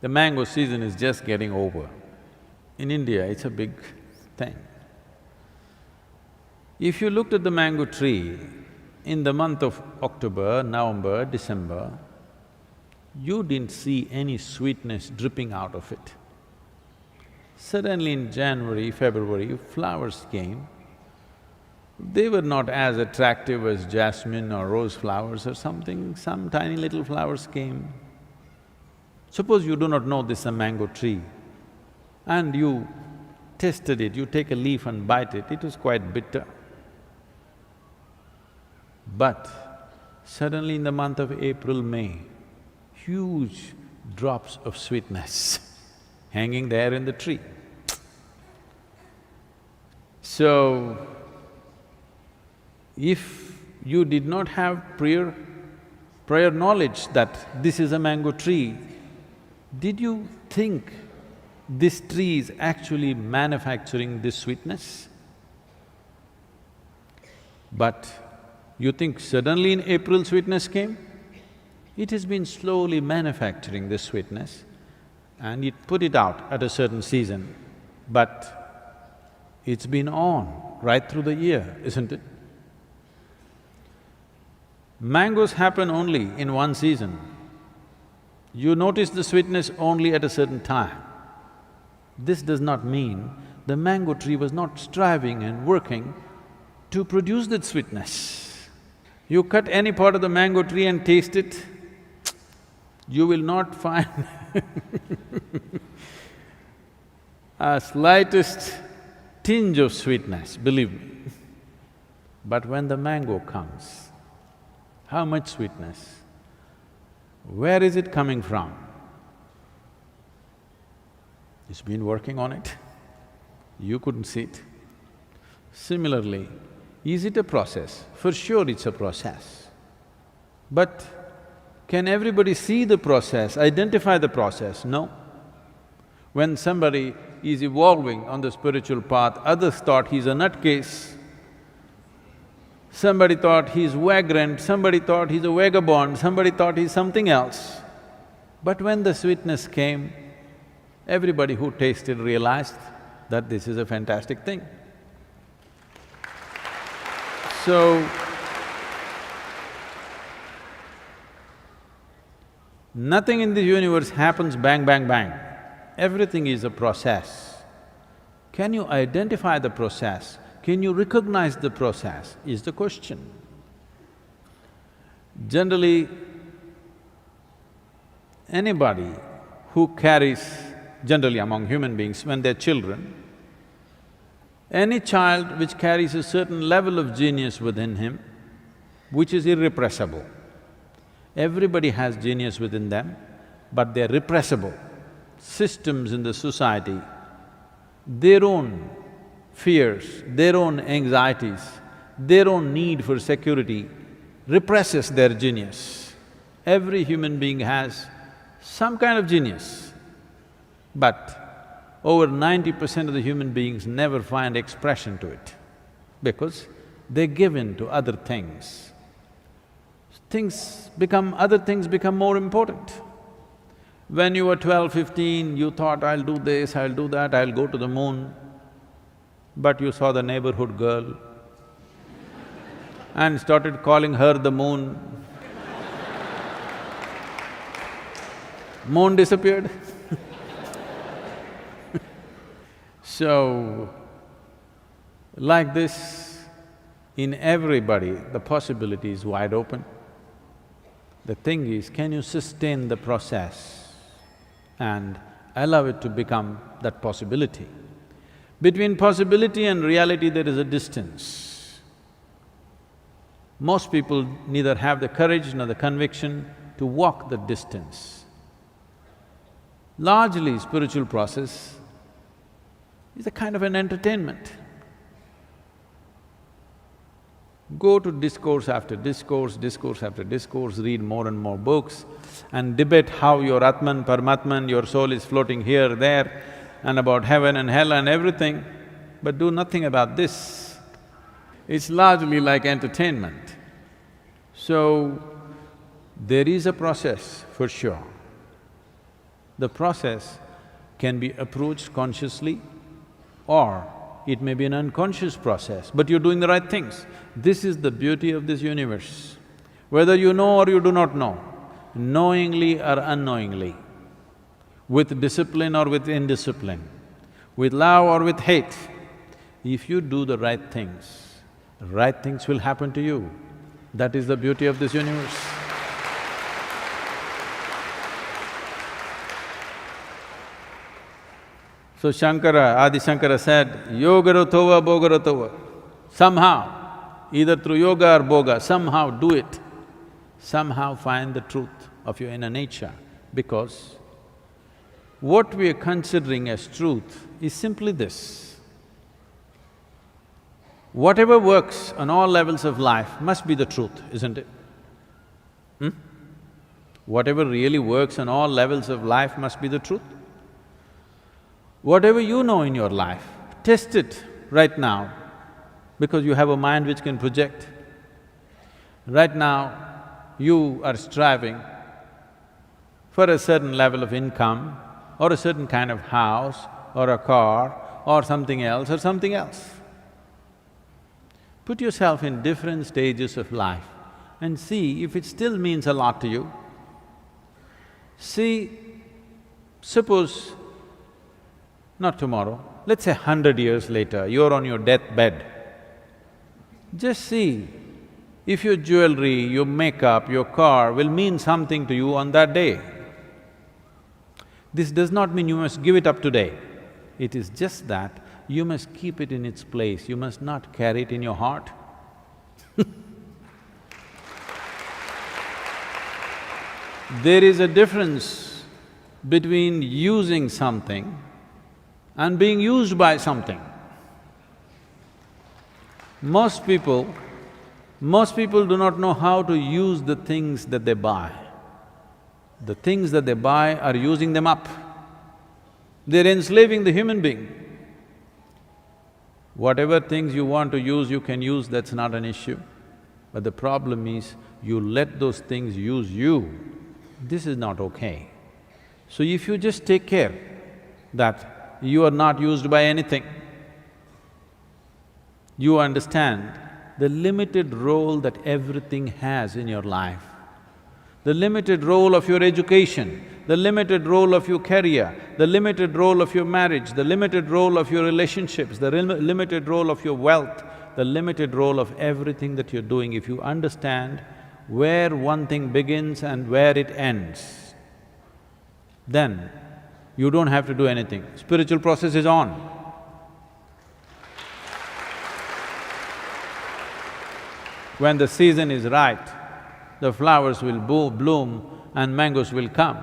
The mango season is just getting over. In India, it's a big thing. If you looked at the mango tree in the month of October, November, December, you didn't see any sweetness dripping out of it. Suddenly in January, February, flowers came. They were not as attractive as jasmine or rose flowers or something, some tiny little flowers came. Suppose you do not know this is a mango tree and you tasted it, you take a leaf and bite it, it was quite bitter. But suddenly in the month of April, May, huge drops of sweetness hanging there in the tree. So, if you did not have prior knowledge that this is a mango tree, did you think this tree is actually manufacturing this sweetness? But you think suddenly in April sweetness came? It has been slowly manufacturing this sweetness and it put it out at a certain season, but it's been on right through the year, isn't it? Mangoes happen only in one season. You notice the sweetness only at a certain time. This does not mean the mango tree was not striving and working to produce that sweetness. You cut any part of the mango tree and taste it, you will not find a slightest tinge of sweetness, believe me. But when the mango comes, how much sweetness? Where is it coming from? It's been working on it, you couldn't see it. Similarly, is it a process? For sure it's a process. But can everybody see the process, identify the process? No. When somebody is evolving on the spiritual path, others thought he's a nutcase. Somebody thought he's vagrant, somebody thought he's a vagabond, somebody thought he's something else. But when the sweetness came, everybody who tasted realized that this is a fantastic thing. So, nothing in the universe happens bang, bang, bang. Everything is a process. Can you identify the process? Can you recognize the process, is the question. Generally, anybody who carries, generally among human beings, when they're children, any child which carries a certain level of genius within him, which is irrepressible. Everybody has genius within them, but they're repressible. Systems in the society, their own fears, their own anxieties, their own need for security represses their genius. Every human being has some kind of genius, but over 90% of the human beings never find expression to it because they give in to other things. Other things become more important. When you were 12, 15, you thought, I'll do this, I'll do that, I'll go to the moon. But you saw the neighborhood girl and started calling her the moon. Moon disappeared. So, like this, in everybody, the possibility is wide open. The thing is, can you sustain the process and allow it to become that possibility? Between possibility and reality, there is a distance. Most people neither have the courage nor the conviction to walk the distance. Largely, spiritual process is a kind of an entertainment. Go to discourse after discourse, discourse after discourse, read more and more books and debate how your Atman, Paramatman, your soul is floating here, there and about heaven and hell and everything, but do nothing about this. It's largely like entertainment. So, there is a process for sure. The process can be approached consciously or it may be an unconscious process, but you're doing the right things. This is the beauty of this universe. Whether you know or you do not know, knowingly or unknowingly, with discipline or with indiscipline, with love or with hate, if you do the right things will happen to you. That is the beauty of this universe. So Adi Shankara said, yogaratova bogaratova. Somehow, either through yoga or boga, somehow do it. Somehow find the truth of your inner nature, because what we are considering as truth is simply this. Whatever works on all levels of life must be the truth, isn't it? Whatever really works on all levels of life must be the truth. Whatever you know in your life, test it right now, because you have a mind which can project. Right now, you are striving for a certain level of income or a certain kind of house or a car or something else or something else. Put yourself in different stages of life and see if it still means a lot to you. See, suppose not tomorrow, let's say 100 years later, you're on your deathbed. Just see if your jewelry, your makeup, your car will mean something to you on that day. This does not mean you must give it up today. It is just that you must keep it in its place, you must not carry it in your heart. There is a difference between using something and being used by something. Most people do not know how to use the things that they buy. The things that they buy are using them up. They're enslaving the human being. Whatever things you want to use, you can use, that's not an issue. But the problem is, you let those things use you. This is not okay. So if you just take care that you are not used by anything, you understand the limited role that everything has in your life, the limited role of your education, the limited role of your career, the limited role of your marriage, the limited role of your relationships, the limited role of your wealth, the limited role of everything that you're doing. If you understand where one thing begins and where it ends, then you don't have to do anything. Spiritual process is on. When the season is right, the flowers will bloom and mangoes will come.